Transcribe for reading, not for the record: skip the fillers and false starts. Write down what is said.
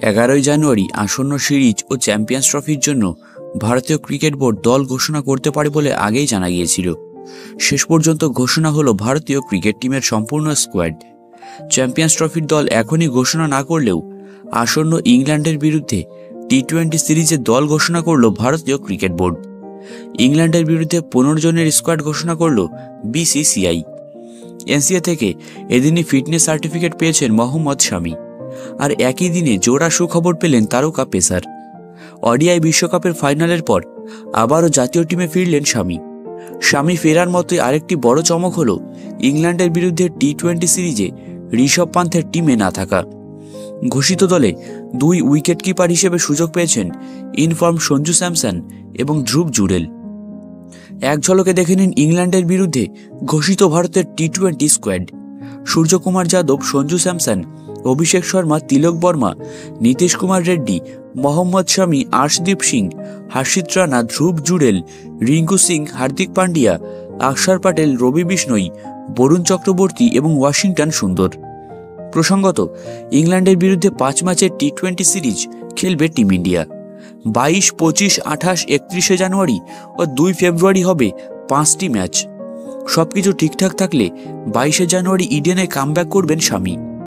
11ই জানুয়ারি আসন্ন সিরিজ ও চ্যাম্পিয়ন্স ট্রফির জন্য ভারতীয় ক্রিকেট বোর্ড দল ঘোষণা করতে পারে বলে আগেই জানা গিয়েছিল। শেষ পর্যন্ত ঘোষণা হলো ভারতীয় ক্রিকেট টিমের সম্পূর্ণ স্কোয়াড। চ্যাম্পিয়ন্স ট্রফির দল এখনই ঘোষণা না করলেও আসন্ন ইংল্যান্ডের বিরুদ্ধে টি-20 সিরিজের দল ঘোষণা করল ভারতীয় ক্রিকেট বোর্ড। ইংল্যান্ডের বিরুদ্ধে 15 জনের স্কোয়াড ঘোষণা করল বিসিসিআই। এনসিএ থেকে এদিনই ফিটনেস সার্টিফিকেট পেয়েছেন মোহাম্মদ শামি। আর একই দিনে জোড়া সুখবর পেলেন তারকা পেসার। ওডিআই বিশ্বকাপের ফাইনালের পর আবারও জাতীয় টিমে ফিরলেন শামি ফেরার মতোই আরেকটি বড় চমক হলো ইংল্যান্ডের বিরুদ্ধে টি-20 সিরিজে ঋষভ পান্থের টিমে না থাকা। ঘোষিত দলে 2 উইকেট কিপার হিসেবে সুযোগ পেয়েছেন ইনফর্ম সঞ্জু স্যামসন এবং ধ্রুব জুরেল। এক ঝলকে দেখে নিন ইংল্যান্ডের বিরুদ্ধে ঘোষিত ভারতের টি-20 স্কোয়াড। সূর্যকুমার যাদব, সঞ্জু স্যামসন, অভিষেক শর্মা, তিলক বর্মা, নীতিশ কুমার রেড্ডি, মোহাম্মদ শামি, আর্শদীপ সিং, হর্ষিত রানা, ধ্রুব জুরেল, রিঙ্কু সিং, হার্দিক পান্ডিয়া, অক্ষর প্যাটেল, রবি বিষ্ণই, বরুণ চক্রবর্তী এবং ওয়াশিংটন সুন্দর। প্রসঙ্গত, ইংল্যান্ডের বিরুদ্ধে 5 ম্যাচের টি-20 সিরিজ খেলবে টিম ইন্ডিয়া। 22, 25, 28, 31 জানুয়ারি ও 2 ফেব্রুয়ারি হবে 5টি ম্যাচ। সবকিছু ঠিকঠাক থাকলে 22 জানুয়ারি ইডেনে কামব্যাক করবেন শামি।